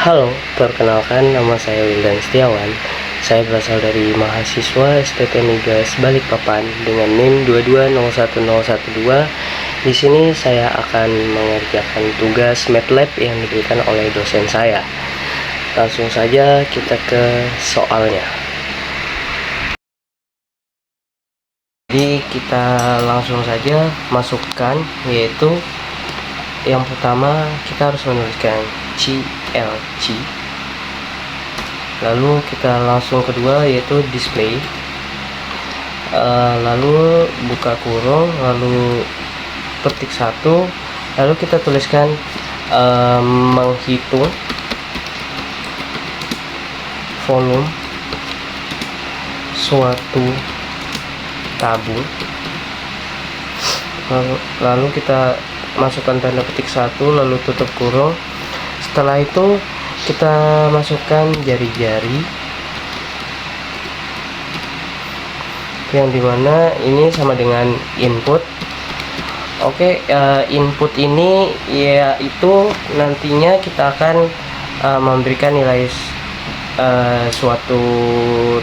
Halo, perkenalkan nama saya Wildan Setiawan. Saya berasal dari mahasiswa STT Migas Balikpapan dengan NIM 2201012. Di sini saya akan mengerjakan tugas MATLAB yang diberikan oleh dosen saya. Langsung saja kita ke soalnya. Jadi kita langsung saja masukkan, yaitu yang pertama kita harus menuliskan CLC, lalu kita langsung kedua yaitu display, lalu buka kurung, lalu petik 1, lalu kita tuliskan menghitung volume suatu tabung, lalu kita masukkan tanda petik 1, lalu tutup kurung. Setelah itu kita masukkan jari-jari, yang dimana ini sama dengan input. Oke, input ini yaitu nantinya kita akan memberikan nilai suatu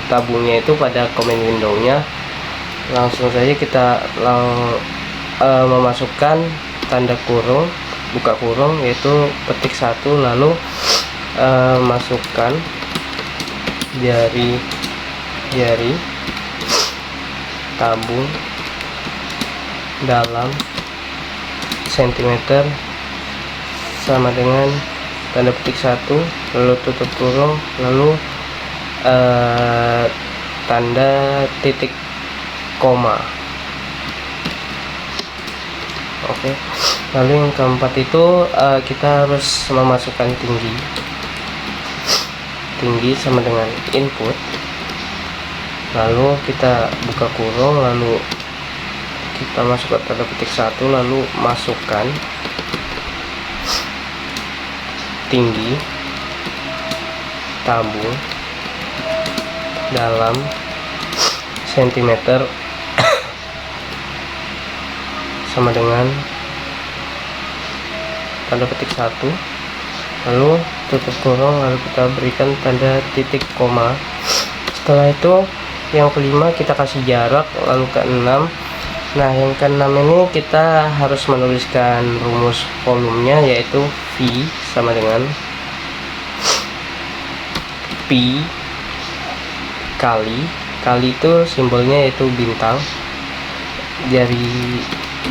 tabungnya itu pada command window-nya. Langsung saja kita memasukkan tanda kurung, buka kurung, yaitu petik 1, lalu masukkan jari-jari tabung dalam sentimeter sama dengan tanda petik 1, lalu tutup kurung, lalu tanda titik koma. Oke, lalu yang keempat itu kita harus memasukkan tinggi sama dengan input, lalu kita buka kurung, lalu kita masukkan tanda petik 1, lalu masukkan tinggi tabung dalam sentimeter sama dengan tanda petik 1, lalu tutup kurung, lalu kita berikan tanda titik koma. Setelah itu yang kelima kita kasih jarak, lalu ke-6. Nah, yang ke-6 ini kita harus menuliskan rumus volumenya, yaitu V sama dengan P kali itu simbolnya yaitu bintang,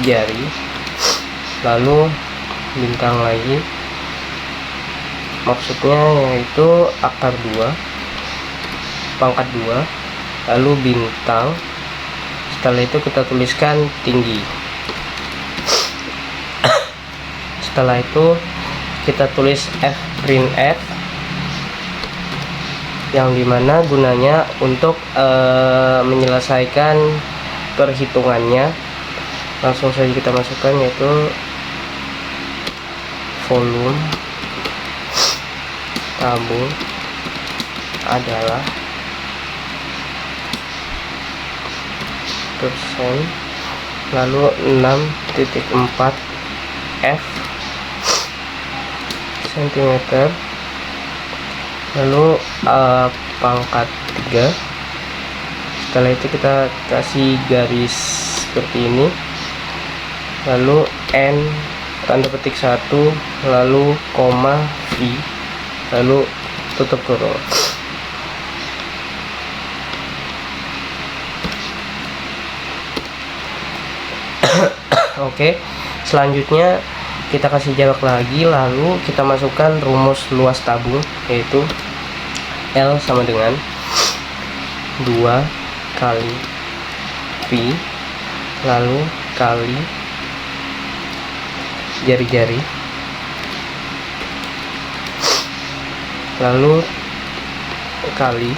jari, lalu bintang lagi, maksudnya yaitu akar 2, pangkat 2, lalu bintang. Setelah itu kita tuliskan tinggi. Setelah itu kita tulis fprintf, yang dimana gunanya untuk menyelesaikan perhitungannya. Langsung saja kita masukkan, yaitu volume tabung adalah persen, lalu 6.4 F cm, lalu pangkat 3. Setelah itu kita kasih garis seperti ini, lalu N tanda petik 1, lalu koma V, lalu tutup kurung. Oke, selanjutnya kita kasih jarak lagi, lalu kita masukkan rumus luas tabung, yaitu L sama dengan 2 kali P, lalu kali jari-jari, lalu kali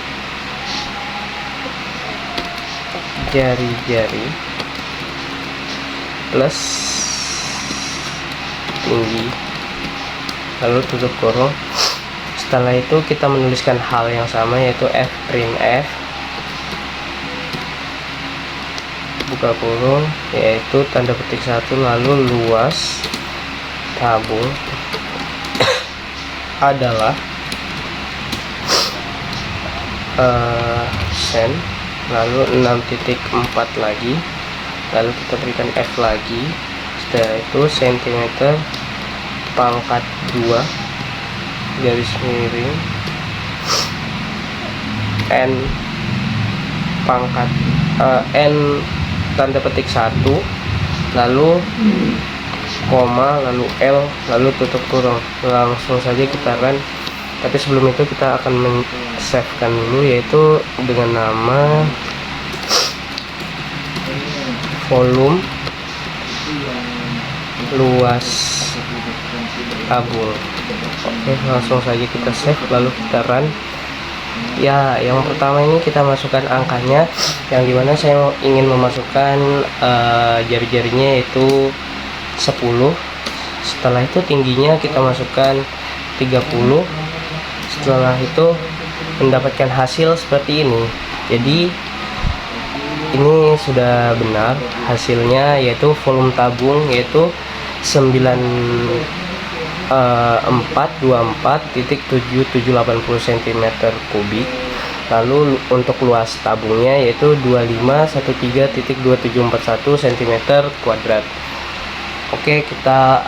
jari-jari plus tinggi, lalu tutup kurung. Setelah itu kita menuliskan hal yang sama, yaitu fprintf, buka kurung, yaitu tanda petik 1, lalu luas tabung adalah sen, lalu 6.4 lagi, lalu kita berikan F lagi. Setelah itu sentimeter pangkat 2 garis miring N pangkat N tanda petik 1, lalu koma, lalu L, lalu tutup kurung. Langsung saja kita run. Tapi sebelum itu kita akan men-save-kan dulu, yaitu dengan nama volume luas tabung. Oke, langsung saja kita save lalu kita run. Ya, yang pertama ini kita masukkan angkanya, yang dimana saya ingin memasukkan jari-jarinya yaitu 10. Setelah itu tingginya kita masukkan 30. Setelah itu mendapatkan hasil seperti ini. Jadi ini sudah benar hasilnya, yaitu volume tabung yaitu 9424.7780 cm3. Lalu untuk luas tabungnya yaitu 2513.2741 cm2. Oke, kita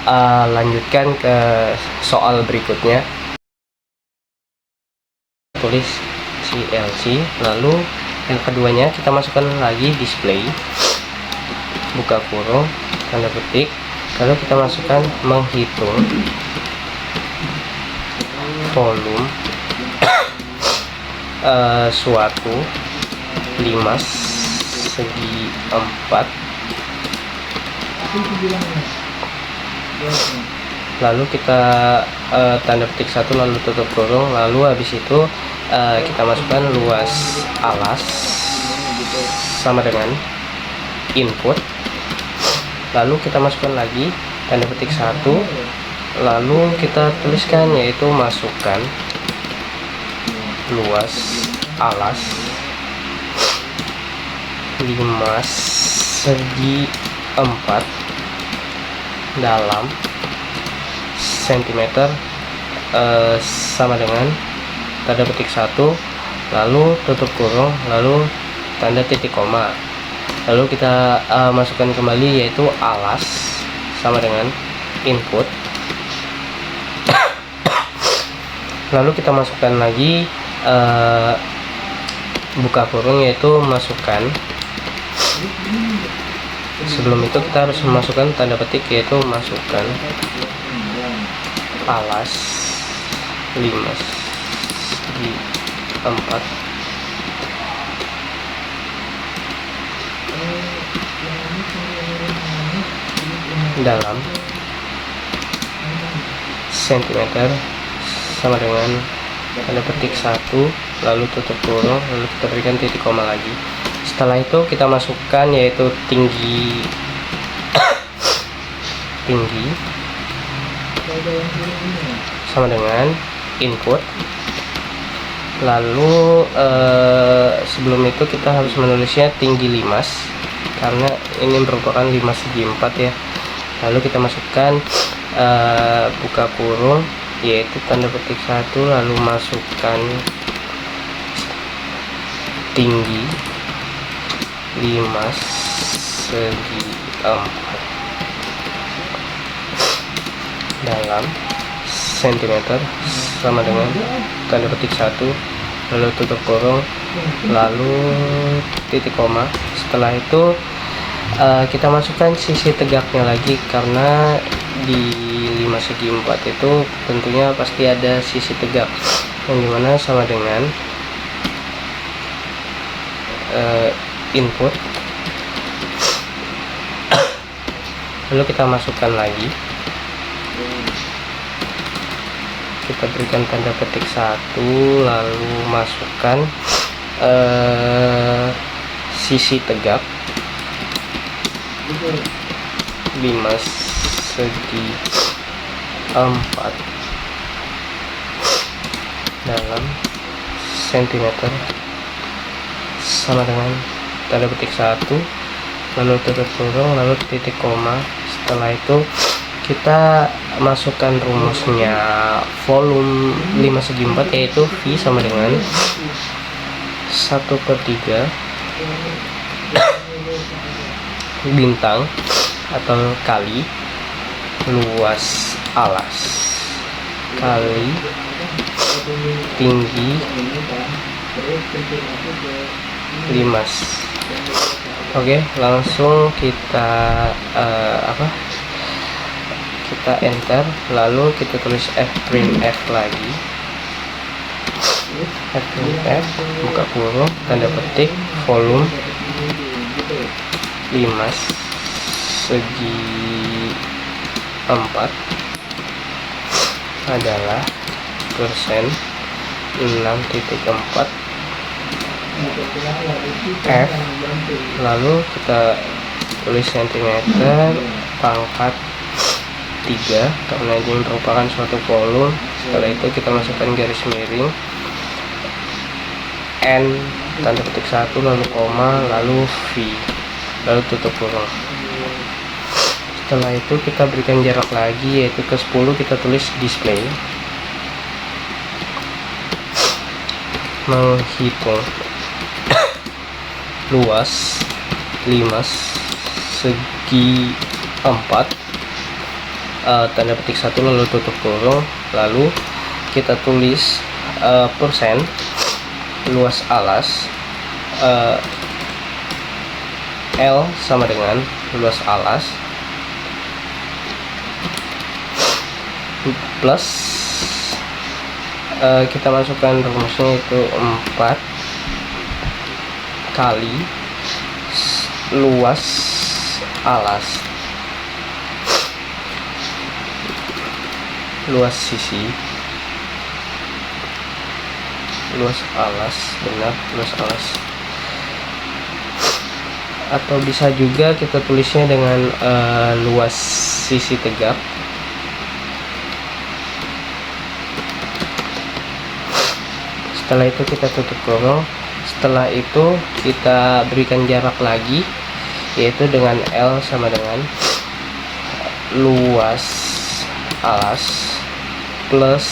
lanjutkan ke soal berikutnya. Tulis CLC, lalu yang keduanya kita masukkan lagi display, buka kurung, tanda petik, lalu kita masukkan menghitung volume suatu limas segi 4, lalu kita tanda petik 1 lalu tutup kurung, lalu habis itu kita masukkan luas alas sama dengan input, lalu kita masukkan lagi tanda petik 1, lalu kita tuliskan yaitu masukkan luas alas limas segi 4 dalam sentimeter sama dengan tanda petik 1 lalu tutup kurung, lalu tanda titik koma, lalu kita masukkan kembali yaitu alas sama dengan input, lalu kita masukkan lagi buka kurung yaitu masukkan. Sebelum itu kita harus memasukkan tanda petik yaitu masukkan alas limas di 4 dalam sentimeter sama dengan tanda petik 1 lalu tutup kurung, lalu kita berikan titik koma lagi. Setelah itu kita masukkan yaitu tinggi sama dengan input, lalu sebelum itu kita harus menulisnya tinggi limas karena ini merupakan limas segi 4 ya. Lalu kita masukkan buka kurung yaitu tanda petik 1 lalu masukkan tinggi limas segi 4 dalam sentimeter sama dengan tanda petik 1 lalu tutup kurung lalu titik koma. Setelah itu kita masukkan sisi tegaknya lagi karena di limas segi 4 itu tentunya pasti ada sisi tegak yang dimana sama dengan input, lalu kita masukkan lagi, kita berikan tanda petik 1 lalu masukkan sisi tegak limas segi 4 dalam sentimeter sama dengan tanda petik 1 lalu tutup kurung lalu titik koma. Setelah itu kita masukkan rumusnya volume 5 segi 4 yaitu V sama dengan 1/3 bintang atau kali luas alas kali tinggi limas. Oke, langsung kita kita enter, lalu kita tulis fprintf lagi, fprintf buka kurung tanda petik volume limas segi 4 adalah persen 6.4 F, lalu kita tulis cm pangkat 3 karena ini merupakan suatu volume. Setelah itu kita masukkan garis miring N tanda petik 1 lalu koma lalu V lalu tutup kurung. Setelah itu kita berikan jarak lagi, yaitu ke 10 kita tulis display. Menghitung luas limas segi 4 tanda petik 1 lalu tutup kurung, lalu kita tulis persen luas alas L sama dengan luas alas plus kita masukkan rumusnya itu 4 kali luas alas luas sisi luas alas, benar luas alas, atau bisa juga kita tulisnya dengan luas sisi tegak. Setelah itu kita tutup kurung. Setelah itu kita berikan jarak lagi, yaitu dengan L sama dengan luas alas plus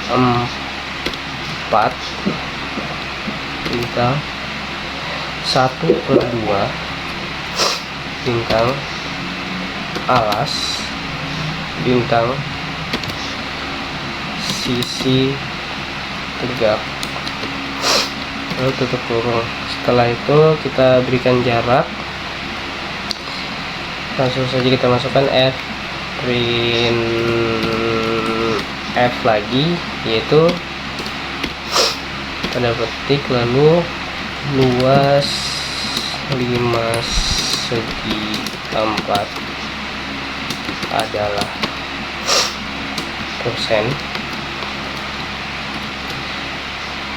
4 bintang 1/2 bintang alas bintang sisi tegak lalu tutup kurung. Setelah itu kita berikan jarak, langsung saja kita masukkan fprintf lagi, yaitu tanda petik lalu luas limas segi 4 adalah persen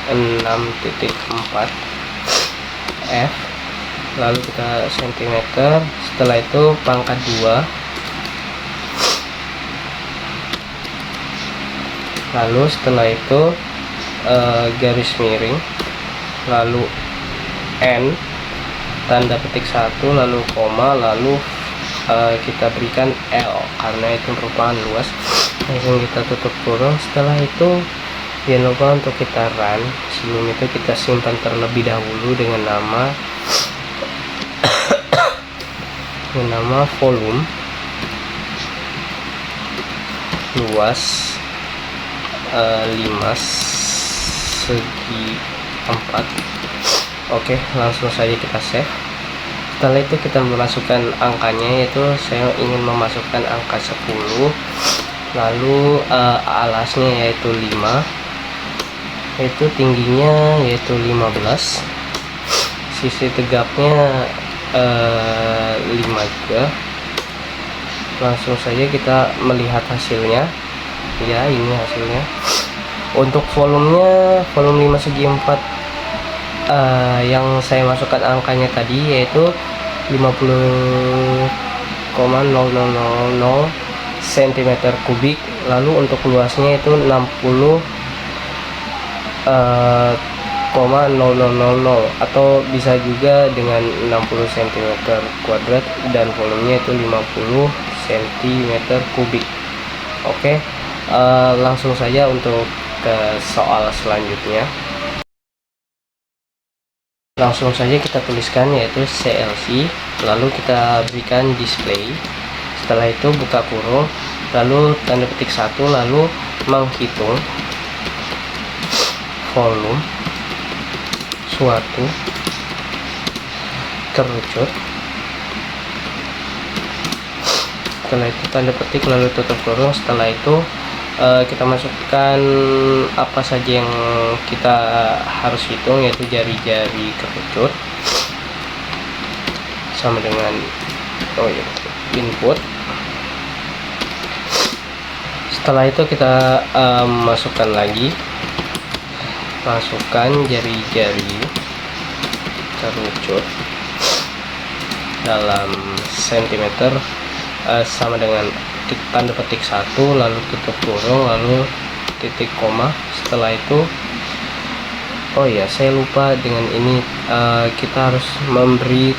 6.4 F, lalu kita cm, setelah itu pangkat 2, lalu setelah itu garis miring lalu N tanda petik 1 lalu koma lalu kita berikan L karena itu merupakan luas. Langsung kita tutup kurung. Setelah itu jangan lupa untuk kita run. Sebelum itu kita simpan terlebih dahulu dengan nama volume luas limas segi 4. Oke, langsung saja kita save. Setelah itu kita memasukkan angkanya, yaitu saya ingin memasukkan angka 10, lalu alasnya yaitu 5, yaitu tingginya yaitu 15, sisi tegaknya 5 juga. Langsung saja kita melihat hasilnya. Ya, ini hasilnya. Untuk volumenya volume 5 segi 4 yang saya masukkan angkanya tadi yaitu 50,0000 cm kubik. Lalu untuk luasnya itu 60,000 atau bisa juga dengan 60 cm kuadrat, dan volumenya itu 50 cm kubik. Oke, langsung saja untuk ke soal selanjutnya. Langsung saja kita tuliskan yaitu CLC, lalu kita berikan display. Setelah itu buka kurung, lalu tanda petik 1, lalu menghitung volume suatu kerucut. Setelah itu tanda petik lalu tutup kurung. Setelah itu kita masukkan apa saja yang kita harus hitung, yaitu jari-jari kerucut sama dengan input. Setelah itu kita masukkan jari-jari kerucut dalam sentimeter sama dengan tanda petik 1, lalu tutup kurung, lalu titik koma. Setelah itu saya lupa dengan ini, kita harus memberi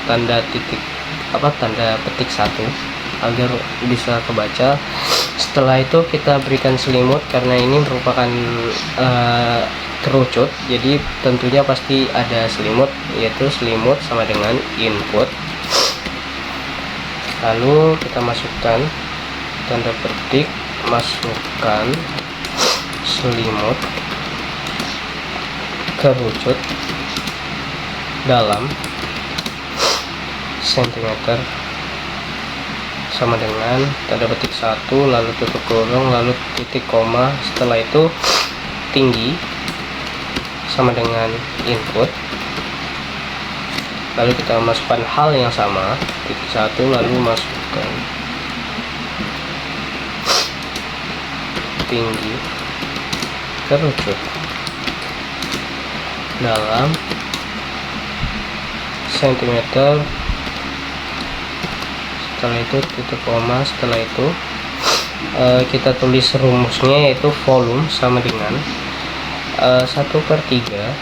tanda petik 1 agar bisa kebaca. Setelah itu kita berikan selimut, karena ini merupakan kerucut, jadi tentunya pasti ada selimut, yaitu selimut sama dengan input. Lalu kita masukkan tanda petik, masukkan selimut kerucut dalam sentimeter sama dengan tanda petik 1, lalu tutup kurung, lalu titik koma. Setelah itu tinggi sama dengan input, lalu kita masukkan hal yang sama, titik 1, lalu masukkan tinggi kerucut dalam sentimeter. Setelah itu tutup koma. Setelah itu kita tulis rumusnya, yaitu volume sama dengan 1/3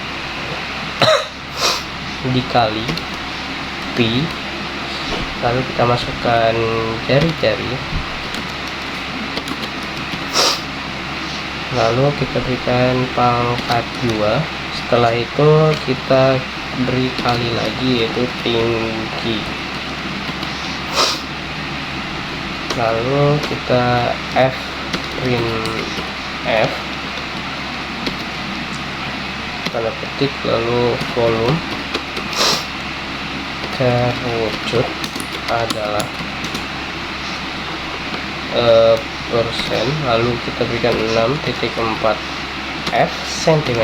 dikali pi, lalu kita masukkan jari-jari, lalu kita berikan pangkat 2. Setelah itu kita beri kali lagi, yaitu tinggi, lalu kita print tanda petik, lalu volume kerucut adalah persen, lalu kita berikan 6.4 F cm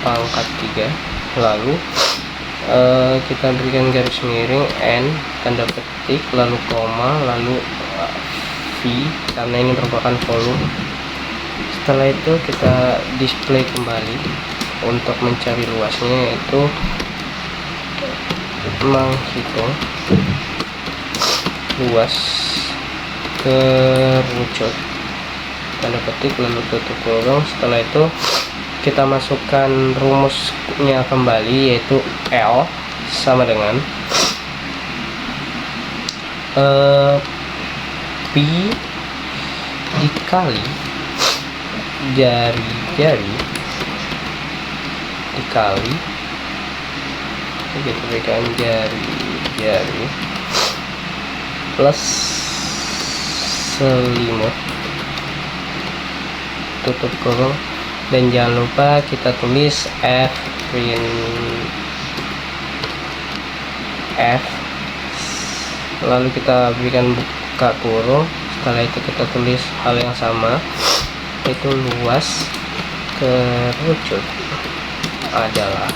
pangkat 3, lalu kita berikan garis miring N tanda petik, lalu koma, lalu V, karena ini merupakan volume. Setelah itu kita display kembali untuk mencari luasnya, yaitu menghitung luas kerucut, tanda petik, lalu tutup kurung. Setelah itu kita masukkan rumusnya kembali, yaitu L sama dengan pi dikali jari-jari dikali, kita berikan jari-jari plus selimut, tutup kurung, dan jangan lupa kita tulis F, lalu kita berikan buka kurung. Setelah itu kita tulis hal yang sama, yaitu luas kerucut adalah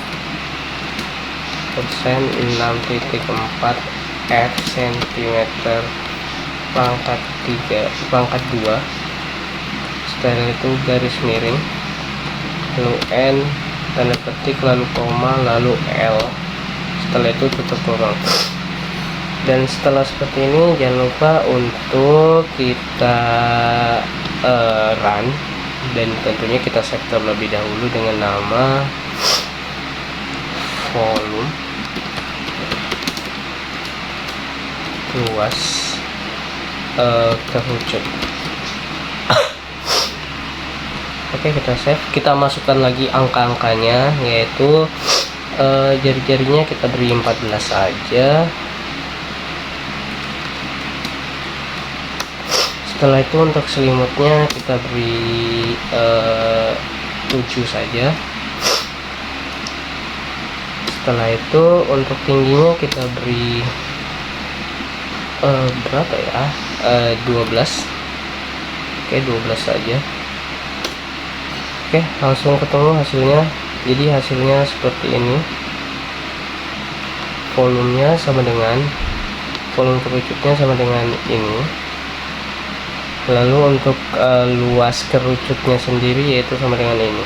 persen 6.4 F cm pangkat 2. Setelah itu garis miring, lalu N tanda petik, lalu koma, lalu L. Setelah itu tutup kurung. Dan setelah seperti ini, jangan lupa untuk kita run, dan tentunya kita save terlebih dahulu dengan nama volume luas kerucut. Oke, kita save. Kita masukkan lagi angka-angkanya, yaitu jari-jarinya kita beri 14 saja. Setelah itu untuk selimutnya kita beri 7 saja. Setelah itu untuk tingginya kita beri berapa ya, 12. Oke, 12 saja. Oke, langsung ketemu hasilnya. Jadi hasilnya seperti ini. Volumenya sama dengan volume kerucutnya sama dengan ini. Lalu untuk luas kerucutnya sendiri yaitu sama dengan ini.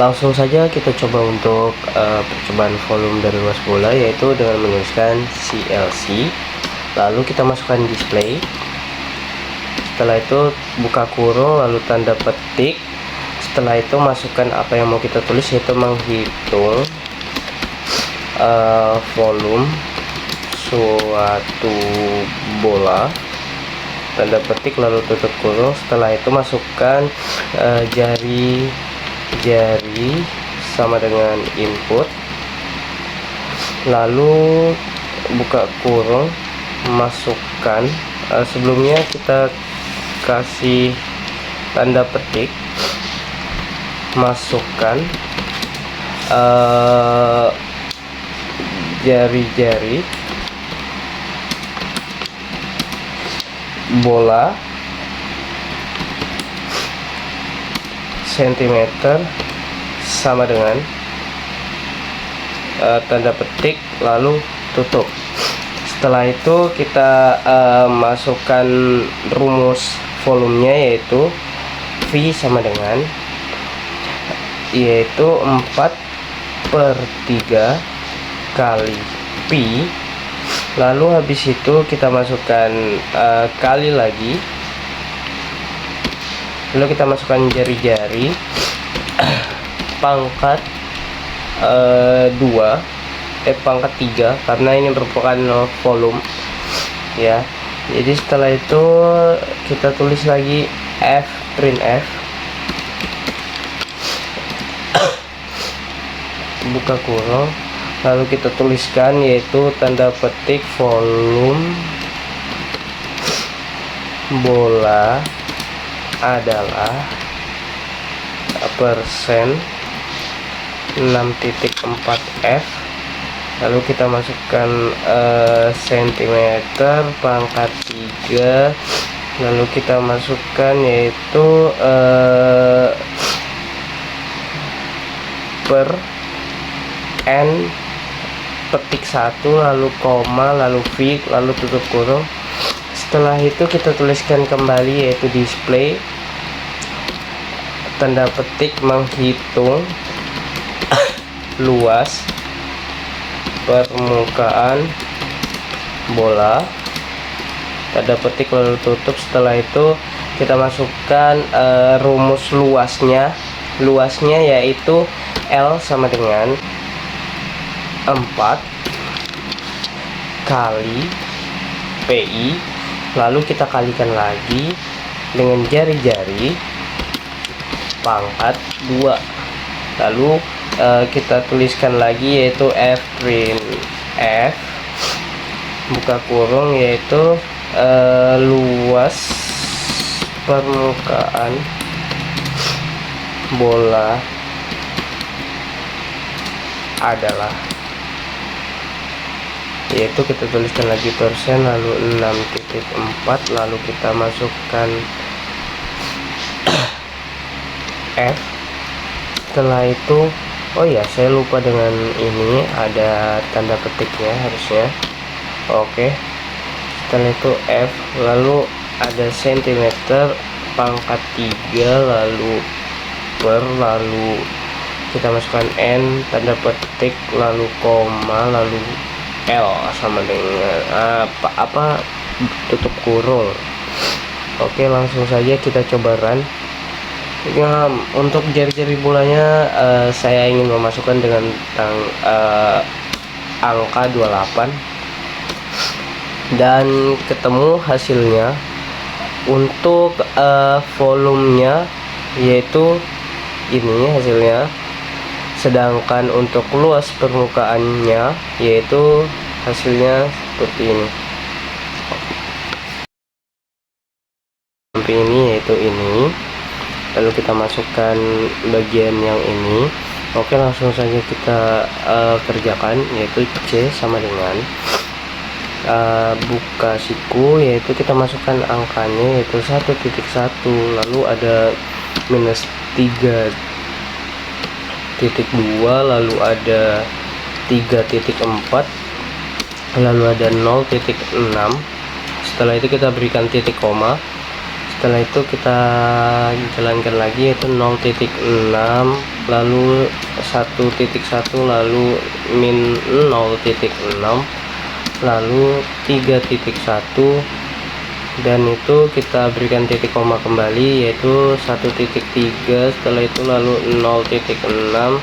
Langsung saja kita coba untuk percobaan volume dari luas bola, yaitu dengan menuliskan CLC, lalu kita masukkan display. Setelah itu buka kurung, lalu tanda petik. Setelah itu masukkan apa yang mau kita tulis, yaitu menghitung volume suatu bola, tanda petik, lalu tutup kurung. Setelah itu masukkan jari sama dengan input, lalu buka kurung, masukkan sebelumnya kita kasih tanda petik, masukkan jari-jari bola sentimeter sama dengan tanda petik, lalu tutup. Setelah itu kita masukkan rumus volumenya, yaitu V sama dengan 4/3 kali Pi. Lalu habis itu kita masukkan kali lagi, lalu kita masukkan jari-jari pangkat 3 karena ini merupakan volume ya. Jadi setelah itu kita tulis lagi print F, buka kurung, lalu kita tuliskan yaitu tanda petik volume bola adalah persen 6.4 F, lalu kita masukkan sentimeter pangkat 3, lalu kita masukkan yaitu per N petik 1, lalu koma, lalu V, lalu tutup kurung. Setelah itu kita tuliskan kembali yaitu display, tanda petik menghitung luas permukaan bola, tanda petik, lalu tutup. Setelah itu kita masukkan rumus luasnya yaitu L sama dengan 4 kali PI, lalu kita kalikan lagi dengan jari-jari pangkat 2, lalu kita tuliskan lagi yaitu print F, buka kurung, yaitu luas permukaan bola adalah, yaitu kita tuliskan lagi persen, lalu 6.4, lalu kita masukkan F. Setelah itu, oh ya, saya lupa dengan ini, ada tanda petiknya harusnya. Oke, setelah itu F, lalu ada sentimeter pangkat 3, lalu per, lalu kita masukkan N, tanda petik, lalu koma, lalu L sama dengan tutup kurung. Oke, langsung saja kita coba run. Ya, untuk jari-jari bolanya saya ingin memasukkan dengan angka 28 dan ketemu hasilnya Untuk volumenya yaitu ini hasilnya, sedangkan untuk luas permukaannya yaitu hasilnya seperti ini. Samping ini yaitu ini, lalu kita masukkan bagian yang ini. Oke, langsung saja kita kerjakan, yaitu C sama dengan buka siku, yaitu kita masukkan angkanya yaitu 1.1, lalu ada minus 3.2, lalu ada 3.4, lalu ada 0.6. Setelah itu kita berikan titik koma. Setelah itu kita jalankan lagi, yaitu 0.6, lalu 1.1, lalu min 0.6, lalu 3.1, dan itu kita berikan titik koma kembali, yaitu 1.3. Setelah itu lalu 0.6,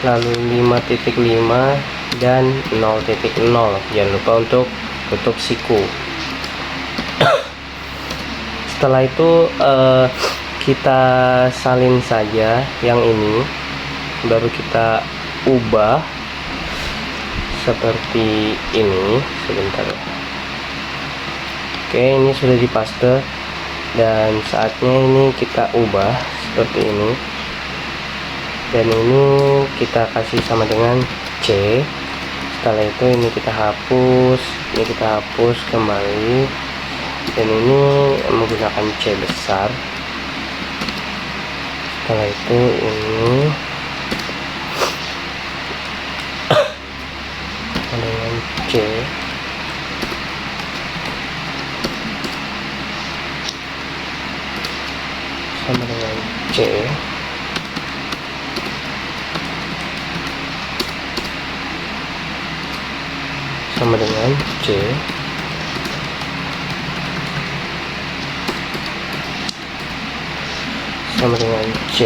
lalu 5.5, dan 0.0. Jangan lupa untuk tutup siku. Setelah itu kita salin saja yang ini, baru kita ubah seperti ini. Sebentar ya. Oke, ini sudah dipaste, dan saatnya ini kita ubah seperti ini, dan ini kita kasih sama dengan C. Setelah itu ini kita hapus kembali, dan ini menggunakan C besar. Setelah itu ini dengan C, sama dengan C, sama dengan C, sama dengan C,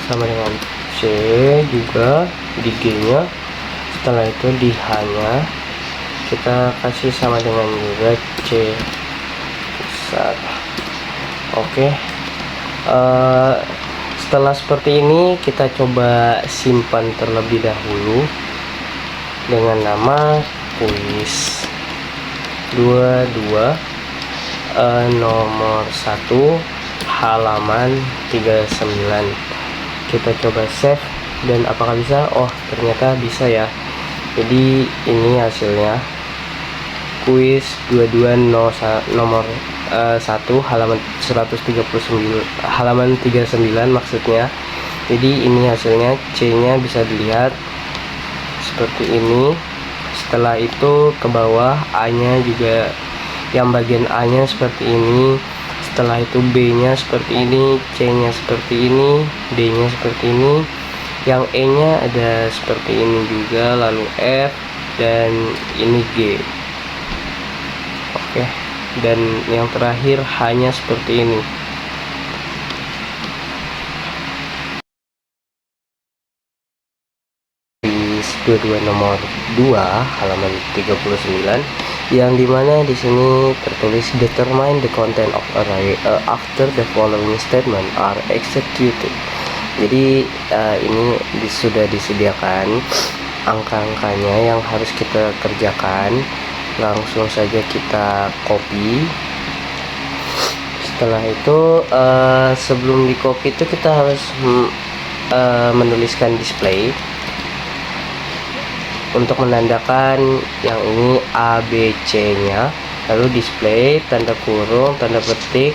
sama dengan C juga di G nya. Setelah itu di H nya kita kasih sama dengan juga C besar. Oke, setelah seperti ini kita coba simpan terlebih dahulu dengan nama kuis 22 nomor 1 halaman 39. Kita coba save, dan apakah bisa? Oh, ternyata bisa ya. Jadi ini hasilnya, kuis 22 nomor 1 halaman 139, halaman 39 maksudnya. Jadi ini hasilnya, C nya bisa dilihat seperti ini. Setelah itu ke bawah, A nya juga, yang bagian A nya seperti ini. Setelah itu B nya seperti ini, C nya seperti ini, D nya seperti ini, yang E nya ada seperti ini juga, lalu F, dan ini G. Oke, dan yang terakhir H nya seperti ini. Kuis 22 nomor 2 halaman 39, yang dimana di sini tertulis determine the content of array after the following statement are executed. Jadi ini sudah disediakan angka-angkanya yang harus kita kerjakan. Langsung saja kita copy. Setelah itu sebelum di copy itu kita harus menuliskan display untuk menandakan yang ini A, B, C nya, lalu display, tanda kurung, tanda petik,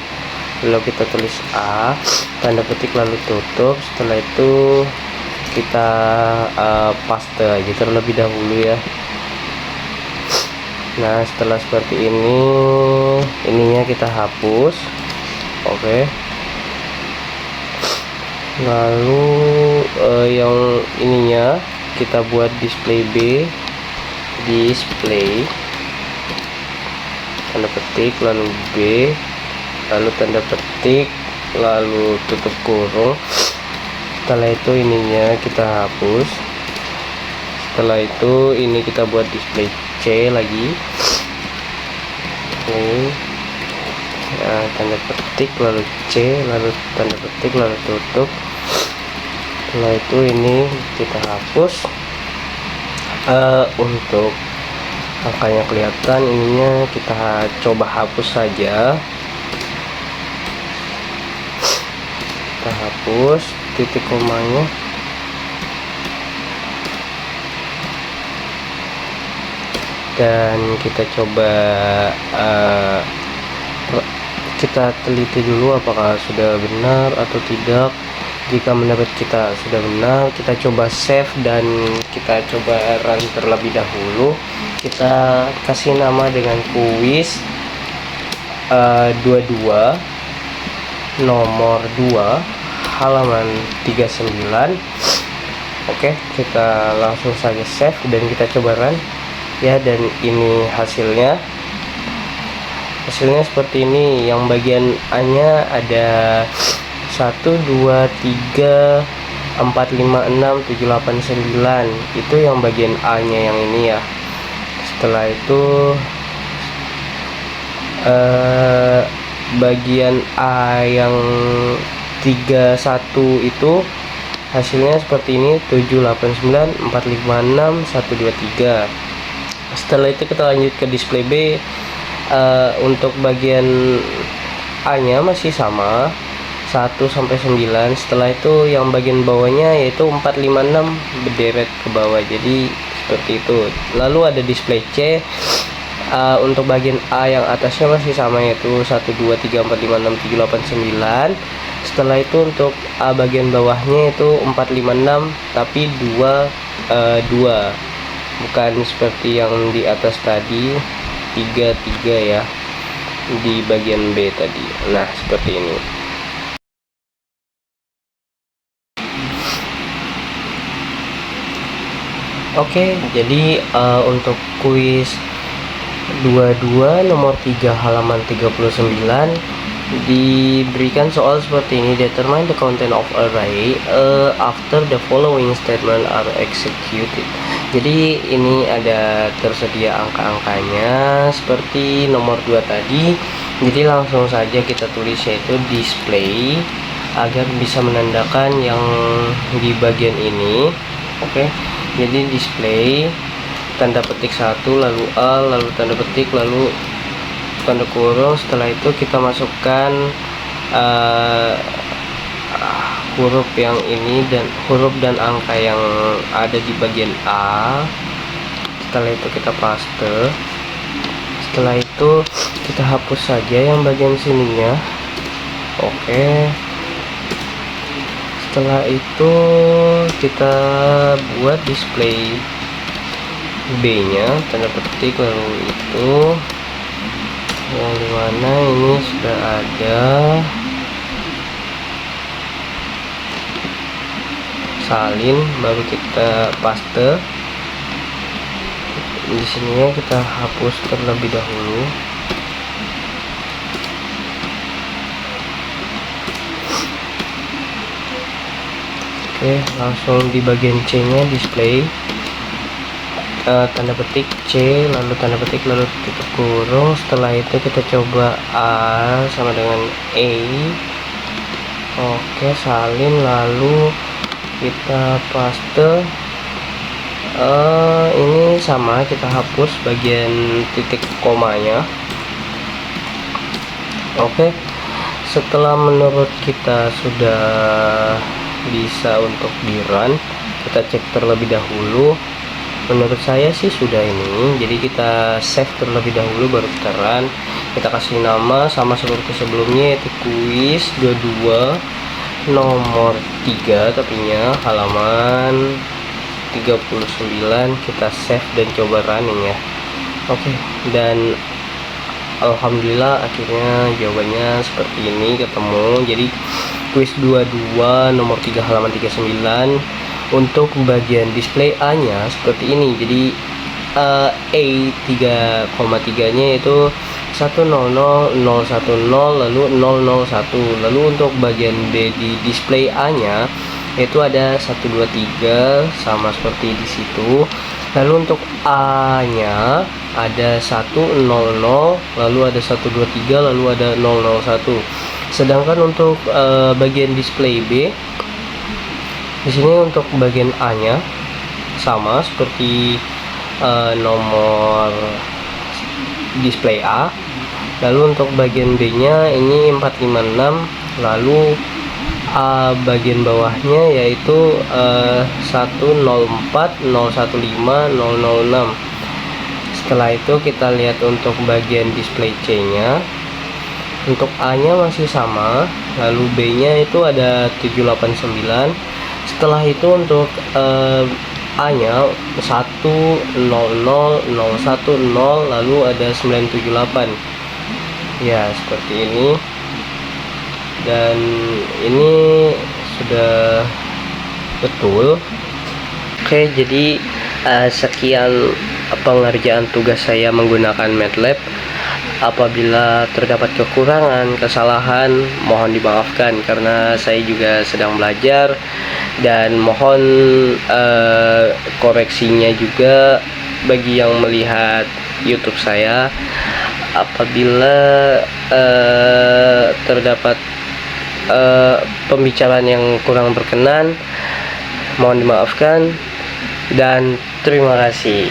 lalu kita tulis A, tanda petik, lalu tutup. Setelah itu kita paste aja terlebih dahulu ya. Nah, setelah seperti ini, ininya kita hapus. Oke. Lalu yang ininya kita buat display B, display, tanda petik, lalu B, lalu tanda petik, lalu tutup kurung. Setelah itu ininya kita hapus. Setelah itu ini kita buat display C lagi. Oke. Nah, tanda petik lalu C, lalu tanda petik lalu tutup. Setelah itu ini kita hapus. Untuk angkanya kelihatan, ininya kita coba hapus saja. Kita hapus titik komanya. Dan kita coba kita teliti dulu apakah sudah benar atau tidak. Jika menurut kita sudah benar, kita coba save dan kita coba run terlebih dahulu. Kita kasih nama dengan kuis 22 nomor 2 halaman 39. Oke, kita langsung saja save dan kita coba run ya. Dan ini hasilnya seperti ini. Yang bagian A nya ada 1 2 3 4 5 6 7 8 9. Itu yang bagian A nya yang ini ya. Setelah itu bagian A yang 31 itu hasilnya seperti ini, 7 8 9 4 5 6 1 2 3. Setelah itu kita lanjut ke display B. Untuk bagian A nya masih sama, 1 sampai 9. Setelah itu yang bagian bawahnya yaitu 4 5 6 berderet ke bawah, jadi seperti itu. Lalu ada display C. Untuk bagian A yang atasnya masih sama, yaitu 1 2 3 4 5 6 7 8 9. Setelah itu untuk A bagian bawahnya itu 4 5 6 tapi 2 2, bukan seperti yang di atas tadi 3 3 ya di bagian B tadi. Nah, seperti ini. Oke, jadi untuk kuis 22 nomor 3 halaman 39 diberikan soal seperti ini. Determine the content of array after the following statement are executed. Jadi ini ada tersedia angka-angkanya seperti nomor 2 tadi. Jadi langsung saja kita tulis yaitu display agar bisa menandakan yang di bagian ini. Oke, jadi display tanda petik 1 lalu A lalu tanda petik lalu tanda kurung. Setelah itu kita masukkan huruf yang ini dan huruf dan angka yang ada di bagian A. Setelah itu kita paste. Setelah itu kita hapus saja yang bagian sininya. Oke. Setelah itu kita buat display B nya tanda petik lalu itu yang dimana ini sudah ada salin, baru kita paste. Di sini kita hapus terlebih dahulu. Oke, langsung di bagian C nya display tanda petik C lalu tanda petik lalu tutup kurung. Setelah itu kita coba A sama dengan E. Oke, salin lalu kita paste. Ini sama, kita hapus bagian titik komanya. Oke, setelah menurut kita sudah bisa untuk di run, kita cek terlebih dahulu. Menurut saya sih sudah ini, jadi kita save terlebih dahulu baru kita run. Kita kasih nama sama seperti sebelumnya, yaitu kuis 22 nomor 3 tapinya halaman 39. Kita save dan coba running ya. Oke, dan alhamdulillah akhirnya jawabannya seperti ini ketemu. Jadi kuis 22 nomor 3 halaman 39 untuk bagian display A nya seperti ini. Jadi A 3,3 nya itu 100 010 lalu 001. Lalu untuk bagian B di display A nya yaitu ada 123 sama seperti di situ. Lalu untuk A-nya ada 100, lalu ada 123, lalu ada 001. Sedangkan untuk bagian display B, di sini untuk bagian A-nya sama seperti nomor display A. Lalu untuk bagian B-nya ini 456, lalu bagian bawahnya yaitu 104, 015, 006. Setelah itu kita lihat untuk bagian display C-nya. Untuk A-nya masih sama, lalu B-nya itu ada 789. Setelah itu untuk A-nya 100, 010, lalu ada 978. Ya, seperti ini. Dan ini sudah betul. Oke, jadi sekian pengerjaan tugas saya menggunakan MATLAB. Apabila terdapat kekurangan, kesalahan, mohon dimaafkan karena saya juga sedang belajar, dan mohon koreksinya juga bagi yang melihat YouTube saya. Apabila terdapat pembicaraan yang kurang berkenan, mohon dimaafkan dan terima kasih.